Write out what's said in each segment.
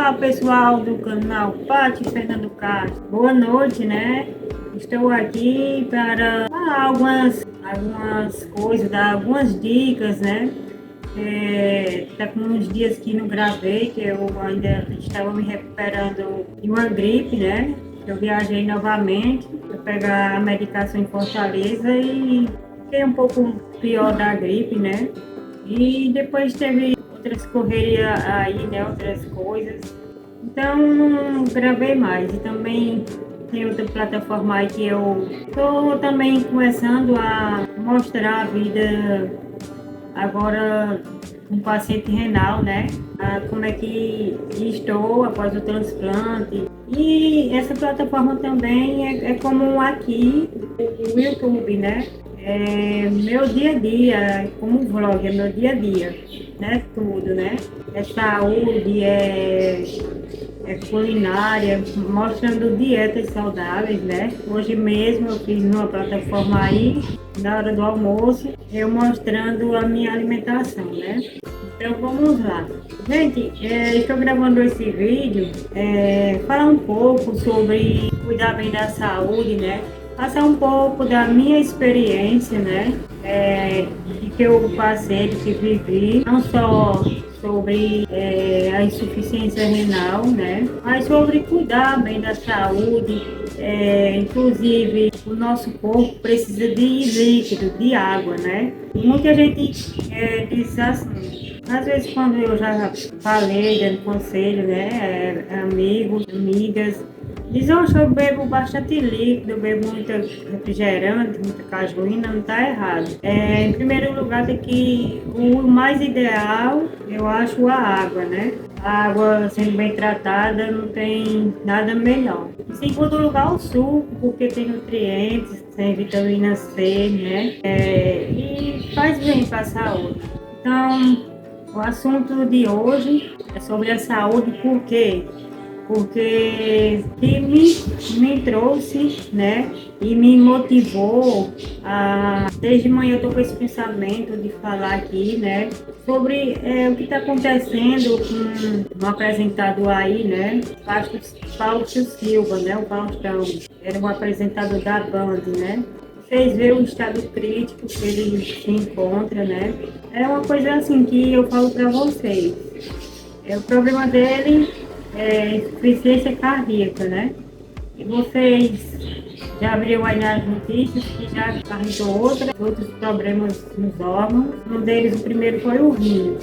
Olá, pessoal do canal Pati Fernando Castro. Boa noite, né? Estou aqui para falar algumas coisas, dar algumas dicas, né? Tá com uns dias que não gravei, que eu ainda estava me recuperando de uma gripe, né? Eu viajei novamente para pegar a medicação em Fortaleza e fiquei um pouco pior da gripe, né? E depois teve outras correrias aí, né? Outras coisas. Então não gravei mais. E também tem outra plataforma aí que eu estou também começando a mostrar a vida agora com paciente renal, né? Como é que estou após o transplante. E essa plataforma também é como aqui, o YouTube, né? É meu dia a dia, como vlog, é meu dia a dia, né? Tudo, né? É saúde, é culinária, mostrando dietas saudáveis, né? Hoje mesmo eu fiz numa plataforma aí, na hora do almoço, eu mostrando a minha alimentação, né? Então vamos lá. Gente, estou gravando esse vídeo, falar um pouco sobre cuidar bem da saúde, né? Passar um pouco da minha experiência, né? De que eu passei, de que vivi, não só sobre a insuficiência renal, né? Mas sobre cuidar bem da saúde. Inclusive, o nosso corpo precisa de líquido, de água, né? Muita gente diz assim, às vezes quando eu já falei, dando conselho, né? Amigos, amigas, diz, oxe, eu bebo bastante líquido, eu bebo muito refrigerante, muita cajuína, não está errado. Em primeiro lugar, tem que o mais ideal, eu acho, a água, né? A água sendo bem tratada não tem nada melhor. Em segundo lugar, o suco, porque tem nutrientes, tem vitamina C, né? E faz bem para a saúde. Então, o assunto de hoje é sobre a saúde, por quê? Porque que me trouxe, né, e me motivou desde manhã eu estou com esse pensamento de falar aqui, né, sobre o que está acontecendo com um apresentador aí, né, Fausto Silva, né, o Faustão, era um apresentador da Band, né, fez ver o estado crítico que ele se encontra, né, é uma coisa assim que eu falo para vocês, o problema dele insuficiência cardíaca, né? E vocês já viram aí nas notícias que já acarretou outros problemas nos órgãos. Um deles, o primeiro foi o rim.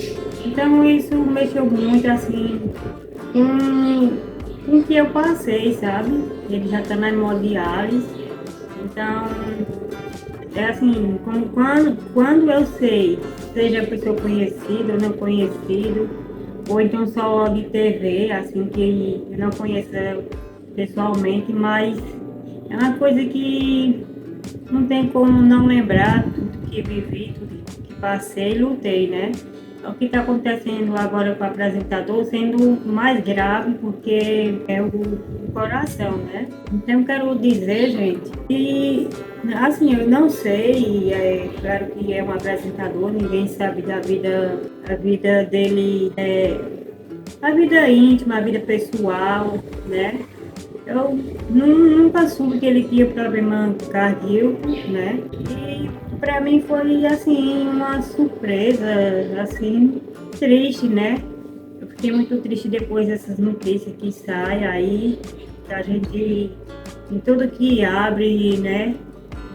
Então isso mexeu muito assim com o que eu passei, sabe? Ele já está na hemodiálise. Então, é assim, quando eu sei, seja a pessoa conhecida ou não conhecida, ou então só de TV, assim, que eu não conheço pessoalmente, mas é uma coisa que não tem como não lembrar tudo que vivi, tudo que passei e lutei, né? O que está acontecendo agora com o apresentador sendo mais grave, porque é o coração, né? Então eu quero dizer, gente, que assim, eu não sei, é claro que é um apresentador, ninguém sabe a vida dele, a vida íntima, a vida pessoal, né? Eu nunca soube que ele tinha problema cardíaco, né? E para mim foi assim uma surpresa, assim, triste, né? Eu fiquei muito triste depois dessas notícias que saem aí, a gente em tudo que abre, né?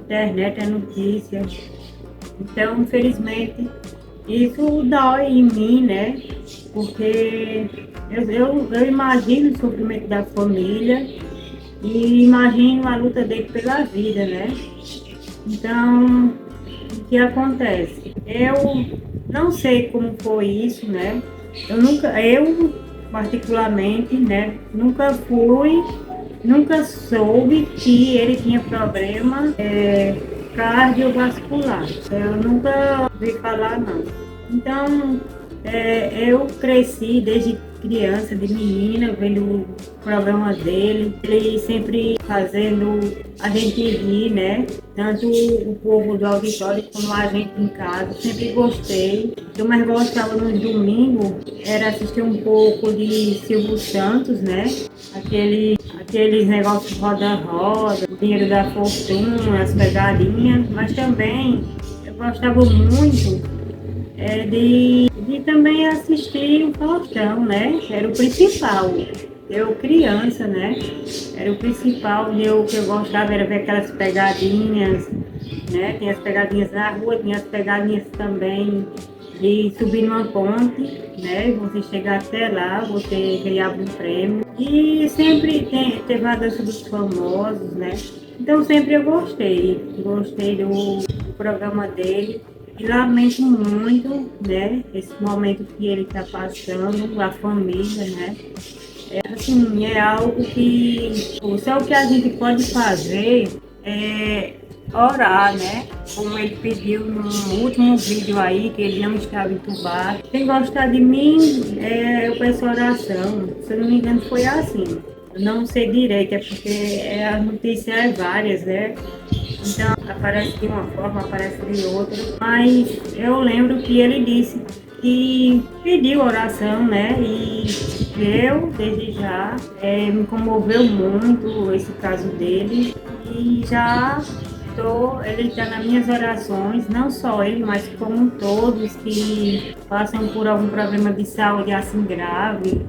Internet é notícia. Então, infelizmente, isso dói em mim, né? Porque eu imagino o sofrimento da família e imagino a luta dele pela vida, né? Então, o que acontece? Eu não sei como foi isso, né? Eu particularmente, né? Nunca soube que ele tinha problema cardiovascular. Eu nunca ouvi falar, não. Então, eu cresci desde criança, de menina, vendo o programa dele, ele sempre fazendo a gente rir, né? Tanto o povo do auditório como a gente em casa, sempre gostei. O que eu mais gostava no domingo era assistir um pouco de Silvio Santos, né? Aqueles negócios roda-roda, o dinheiro da fortuna, as pegadinhas, mas também eu gostava muito de também assistir o Faustão, né? Era o principal. Eu criança, né? Era o principal. Que eu gostava era ver aquelas pegadinhas, né? Tem as pegadinhas na rua, tem as pegadinhas também de subir numa ponte, né? Você chegar até lá, você ganhava um prêmio. E sempre teve a dança dos famosos, né? Então sempre eu gostei do programa dele. E lamento muito, né, esse momento que ele está passando, a família, né? Assim, é algo que só o que a gente pode fazer é orar, né? Como ele pediu no último vídeo aí, que ele não estava entubado. Quem gostar de mim, eu peço oração. Se eu não me engano, foi assim. Eu não sei direito, é porque a notícia é várias, né? Então, aparece de uma forma, aparece de outra. Mas eu lembro que ele disse que pediu oração, né? E eu, desde já, me comoveu muito esse caso dele. E já ele está nas minhas orações, não só ele, mas como todos que passam por algum problema de saúde assim grave,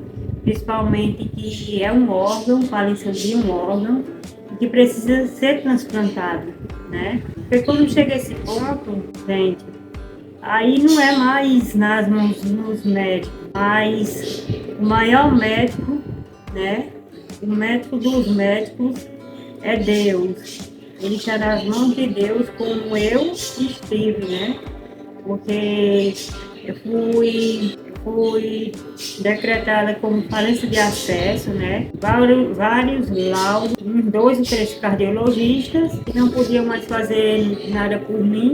principalmente que é um órgão, faleceu de um órgão, que precisa ser transplantado, né? Porque quando chega esse ponto, gente, aí não é mais nas mãos dos médicos, mas o maior médico, né? O médico dos médicos é Deus. Ele está nas mãos de Deus, como eu estive, né? Porque eu fui decretada como falência de acesso, né? Vários laudos, uns 2 ou 3 cardiologistas que não podiam mais fazer nada por mim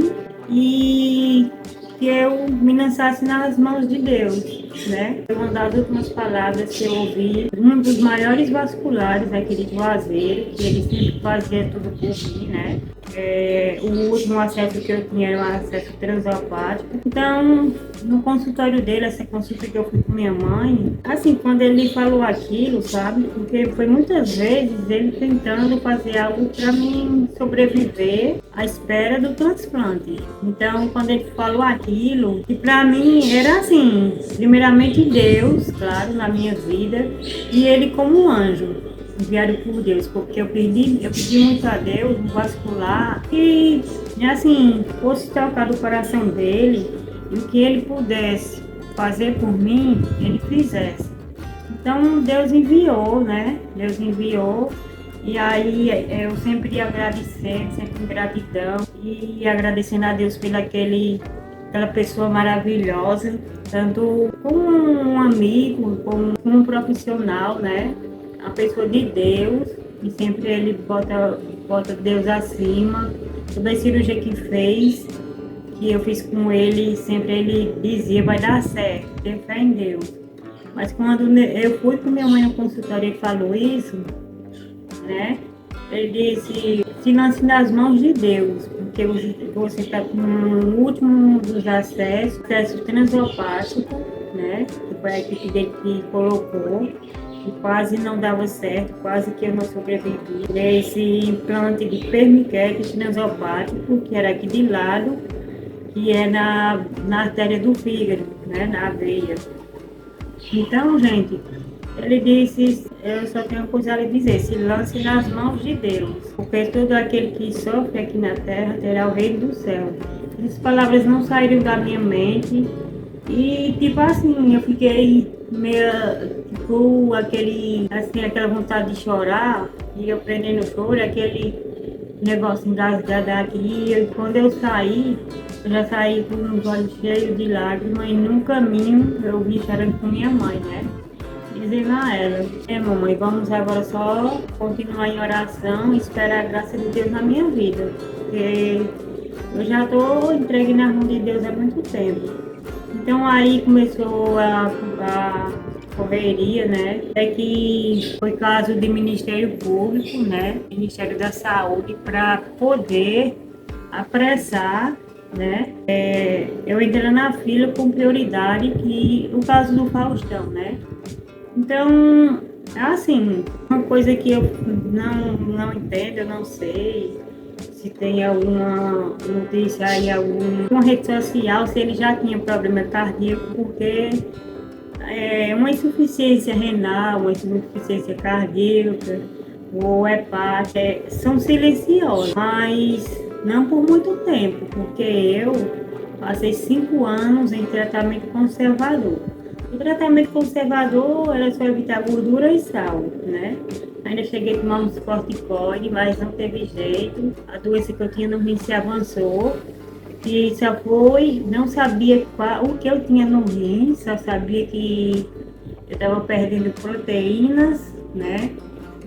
e que eu me lançasse nas mãos de Deus, né? Foi uma das últimas palavras que eu ouvi, um dos maiores vasculares aqui de Juazeiro, que ele sempre fazia tudo por mim, né? O último acesso que eu tinha era um acesso transopático. Então, no consultório dele, essa consulta que eu fui com minha mãe, assim, quando ele falou aquilo, sabe? Porque foi muitas vezes ele tentando fazer algo para mim sobreviver à espera do transplante. Então, quando ele falou aquilo, que para mim era assim, primeiramente Deus, claro, na minha vida, e ele como um anjo enviado por Deus, porque eu pedi muito a Deus, um vascular, que assim, fosse tocar do coração dele e o que ele pudesse fazer por mim, ele fizesse. Então Deus enviou, né? Deus enviou. E aí eu sempre agradecendo, sempre em gratidão e agradecendo a Deus aquela pessoa maravilhosa, tanto como um amigo, como um profissional, né? A pessoa de Deus, e sempre ele bota Deus acima. Toda a cirurgia que eu fiz com ele, sempre ele dizia, vai dar certo, tenha fé em Deus. Mas quando eu fui com minha mãe no consultório e falou isso, né? Ele disse, se lance nas mãos de Deus, porque você está com o último dos acessos, acesso transopático, né? Que foi a equipe dele que colocou. E quase não dava certo, quase que eu não sobrevivi. Esse implante de permiquete transopático, que era aqui de lado, que é na artéria do fígado, né, na veia. Então, gente, ele disse, eu só tenho uma coisa a lhe dizer, se lance nas mãos de Deus, porque todo aquele que sofre aqui na terra terá o reino do céu. Essas palavras não saíram da minha mente e, tipo assim, eu fiquei meio, tipo, aquela vontade de chorar, e eu prendendo o choro, aquele negócio engasgado aqui, e quando eu saí, eu já saí com os olhos cheios de lágrimas, e no caminho eu vim chorando com minha mãe, né? Dizendo a ela, mamãe, vamos agora só continuar em oração e esperar a graça de Deus na minha vida, porque eu já estou entregue na mão de Deus há muito tempo. Então aí começou a correria, né? É que foi caso de Ministério Público, né? Ministério da Saúde, para poder apressar, né? Eu entrei na fila com prioridade, que o caso do Faustão, né? Então, assim, uma coisa que eu não entendo, eu não sei se tem alguma notícia aí, alguma rede social, se ele já tinha problema cardíaco, porque uma insuficiência renal, uma insuficiência cardíaca ou hepática são silenciosas, mas não por muito tempo, porque eu passei 5 anos em tratamento conservador. O tratamento conservador era só evitar gordura e sal, né? Ainda cheguei a tomar uns corticoides, mas não teve jeito. A doença que eu tinha no rim se avançou. E só foi, não sabia o que eu tinha no rim, só sabia que eu estava perdendo proteínas, né?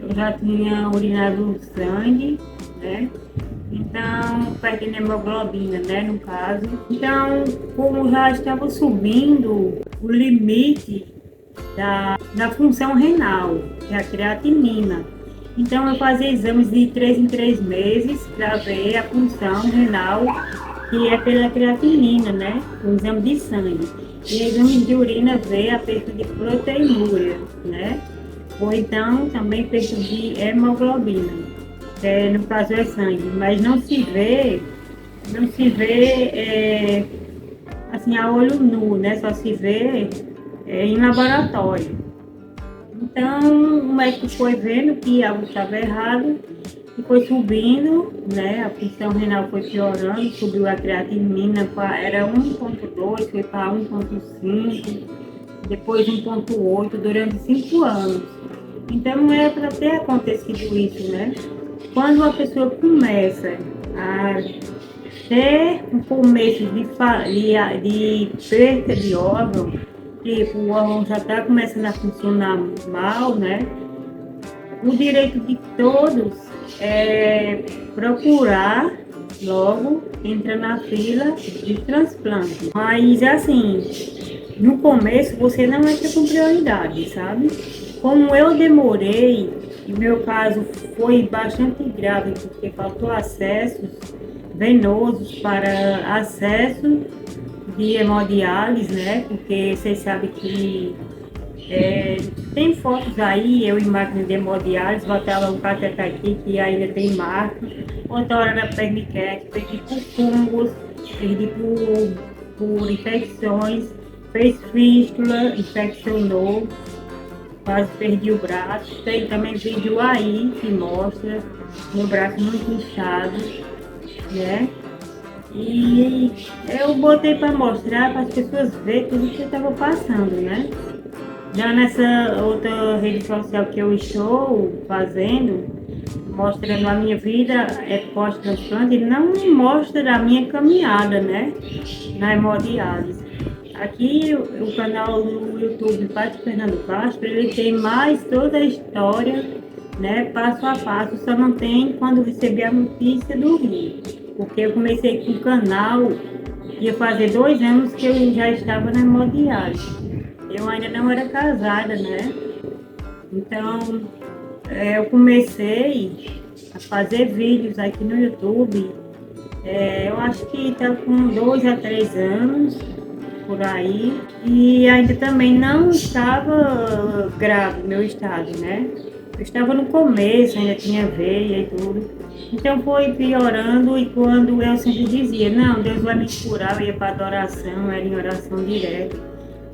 Eu já tinha urinado sangue, né? Então, perdendo hemoglobina, né, no caso. Então, como já estava subindo o limite da função renal, que é a creatinina. Então, eu fazia exames de 3 em 3 meses para ver a função renal, que é pela creatinina, né, o exame de sangue. E exame de urina ver a perda de proteinúria, né, ou então também perda de hemoglobina. No caso é sangue, mas não se vê assim a olho nu, né? Só se vê em laboratório. Então o médico foi vendo que algo estava errado e foi subindo, né? A função renal foi piorando, subiu a creatinina, era 1,2, foi para 1,5, depois 1,8 durante 5 anos. Então não era para ter acontecido isso, né? Quando uma pessoa começa a ter um começo de perda de órgão, tipo, o órgão já está começando a funcionar mal, né? O direito de todos é procurar logo entrar na fila de transplante. Mas assim, no começo você não entra com prioridade, sabe? Como eu demorei, e meu caso foi bastante grave, porque faltou acessos venosos para acesso de hemodiálise, né? Porque vocês sabem que tem fotos aí, eu em máquina de hemodiálise, botava um cateter aqui que ainda tem marca, outra hora era perniquete, perdi por fungos, perdi por infecções, fez fístula, infeccionou, quase perdi o braço. Tem também vídeo aí que mostra meu braço muito inchado, né? E eu botei para mostrar para as pessoas verem tudo que eu estava passando, né? Já nessa outra rede social que eu estou fazendo, mostrando a minha vida pós-transplante, não mostra a minha caminhada, né? Na hemodiálise. Aqui o canal do YouTube Pátio Fernando Castro, ele tem mais toda a história, né, passo a passo, só não tem quando recebi a notícia do Rio. Porque eu comecei com o canal, ia fazer 2 anos que eu já estava na hemodiálise. Eu ainda não era casada, né? Então, eu comecei a fazer vídeos aqui no YouTube, eu acho que está com 2 a 3 anos, por aí, e ainda também não estava grave meu estado, né? Eu estava no começo, ainda tinha veia e tudo. Então foi piorando, e quando eu sempre dizia, não, Deus vai me curar, eu ia para adoração, era em oração direta,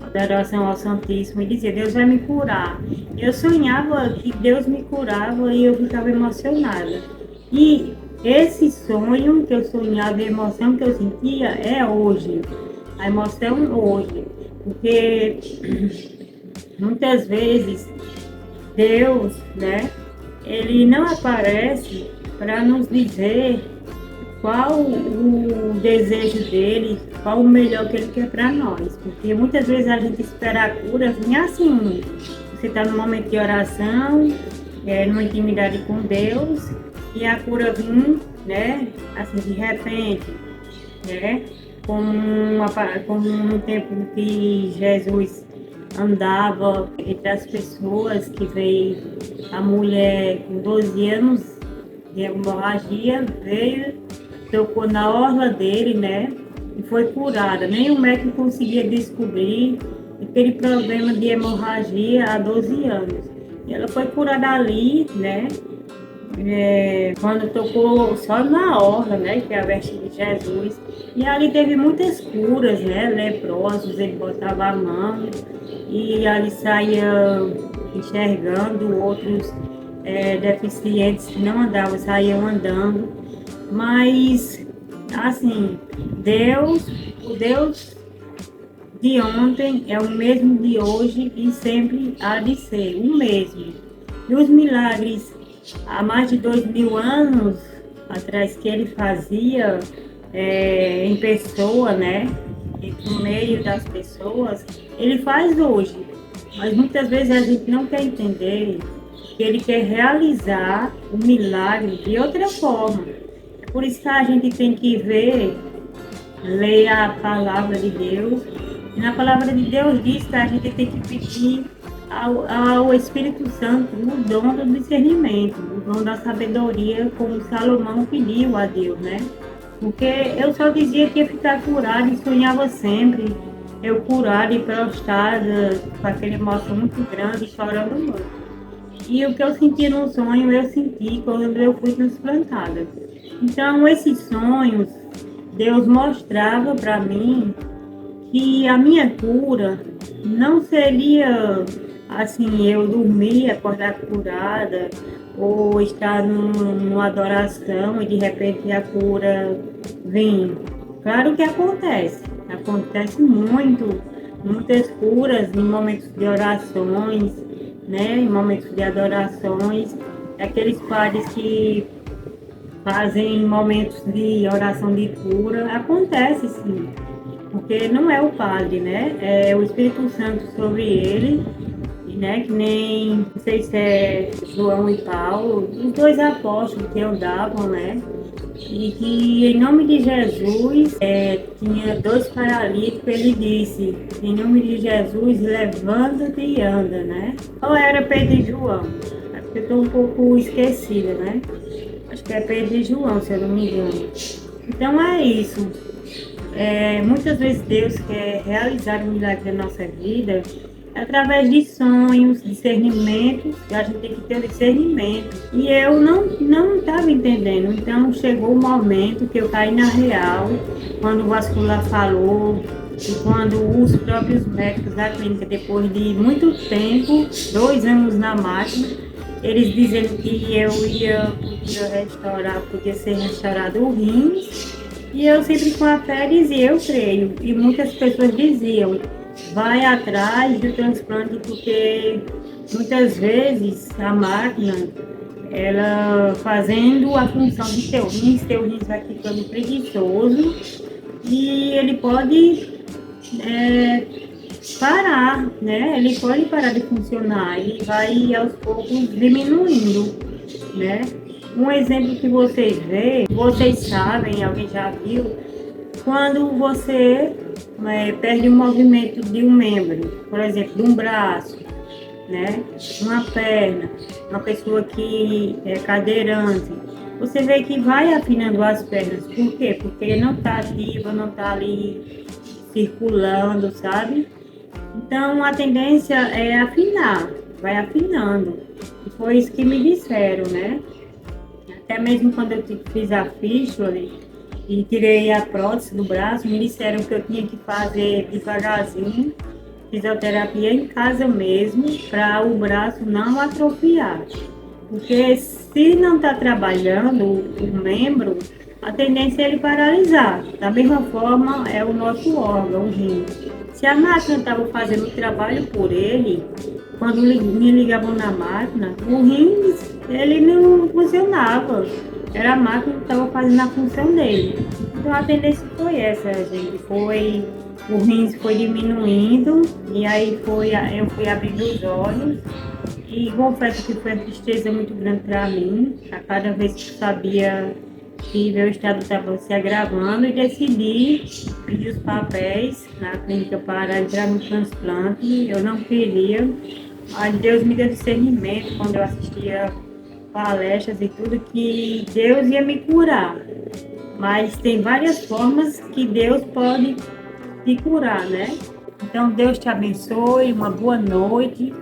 adoração ao Santíssimo, e dizia, Deus vai me curar. Eu sonhava que Deus me curava e eu ficava emocionada. E esse sonho que eu sonhava, a emoção que eu sentia é hoje. A emoção hoje, porque muitas vezes Deus, né, ele não aparece para nos dizer qual o desejo dele, qual o melhor que ele quer para nós, porque muitas vezes a gente espera a cura vir assim, você está no momento de oração, numa intimidade com Deus, e a cura vir, né, assim, de repente, né? Como no tempo que Jesus andava entre as pessoas, que veio a mulher com 12 anos de hemorragia, veio, tocou na orla dele, né? E foi curada. Nem o médico conseguia descobrir aquele problema de hemorragia há 12 anos. E ela foi curada ali, né? Quando tocou só na orla, né, que é a veste de Jesus, e ali teve muitas curas, né, leprosos, ele botava a mão e ali saía enxergando, outros deficientes que não andavam, saíam andando, mas assim, o Deus de ontem é o mesmo de hoje e sempre há de ser o mesmo. E os milagres há mais de 2000 anos atrás que ele fazia em pessoa, né? E por meio das pessoas, ele faz hoje. Mas muitas vezes a gente não quer entender que ele quer realizar o milagre de outra forma. É por isso que a gente tem que ler a palavra de Deus. E na palavra de Deus diz que a gente tem que pedir ao Espírito Santo o dom do discernimento, o dom da sabedoria, como Salomão pediu a Deus, né? Porque eu só dizia que ia ficar curada e sonhava sempre eu curada e prostrada, com aquela emoção muito grande, chorando muito. E o que eu senti no sonho, eu senti quando eu fui transplantada. Então, esses sonhos, Deus mostrava para mim que a minha cura não seria assim, eu dormir, acordar curada, ou estar numa adoração e de repente a cura vem. Claro que acontece muitas curas em momentos de orações, né? Em momentos de adorações, aqueles padres que fazem momentos de oração de cura, acontece sim, porque não é o padre, né? É o Espírito Santo sobre ele, né? Que nem, não sei se é João e Paulo, os dois apóstolos que andavam, né? E que em nome de Jesus tinha 2 paralíticos, ele disse, em nome de Jesus, levanta-te e anda, né? Ou era Pedro e João? É porque eu estou um pouco esquecida, né? Acho que é Pedro e João, se eu não me engano. Então é isso. Muitas vezes Deus quer realizar um milagre na nossa vida através de sonhos, discernimentos, a gente tem que ter discernimento. E eu não estava entendendo, então chegou o momento que eu caí na real, quando o vascular falou, e quando os próprios médicos da clínica, depois de muito tempo, 2 anos na máquina, eles dizendo que eu podia ser restaurado o rins, e eu sempre com a fé dizia, eu creio, e muitas pessoas diziam, vai atrás do transplante, porque muitas vezes a máquina, ela fazendo a função de teu rins vai ficando preguiçoso e ele pode parar, né? Ele pode parar de funcionar e vai aos poucos diminuindo, né? Um exemplo que vocês sabem, alguém já viu, quando você perde o movimento de um membro, por exemplo, de um braço, né? Uma perna, uma pessoa que é cadeirante, você vê que vai afinando as pernas. Por quê? Porque não está ativa, não está ali circulando, sabe? Então a tendência é afinar, vai afinando. E foi isso que me disseram, né? Até mesmo quando eu fiz a fístula e tirei a prótese do braço, me disseram que eu tinha que fazer devagarzinho, fisioterapia em casa mesmo, para o braço não atrofiar. Porque se não está trabalhando o membro, a tendência é ele paralisar. Da mesma forma é o nosso órgão, o rim. Se a máquina estava fazendo o trabalho por ele, quando me ligavam na máquina, o rins ele não funcionava. Era a máquina que estava fazendo a função dele. Então a tendência foi essa, gente. O rins foi diminuindo e aí eu fui abrindo os olhos. E confesso que foi uma tristeza muito grande para mim. A cada vez que eu sabia que meu estado estava se agravando e decidi pedir os papéis na clínica para entrar no transplante. Eu não queria, mas Deus me deu discernimento quando eu assistia palestras e tudo, que Deus ia me curar. Mas tem várias formas que Deus pode te curar, né? Então, Deus te abençoe, uma boa noite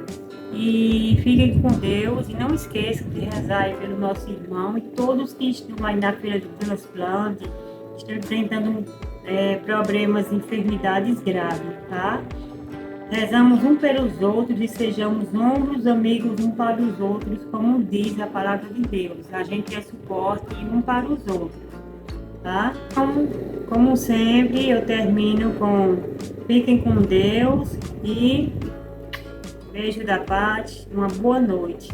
e fiquem com Deus. E não esqueçam de rezar aí pelo nosso irmão e todos que estão aí na feira do transplante, estão enfrentando problemas, enfermidades graves, tá? Rezamos um pelos outros e sejamos ombros amigos um para os outros, como diz a palavra de Deus. A gente é suporte um para os outros, tá? Então, como sempre, eu termino com fiquem com Deus e beijo da paz, uma boa noite.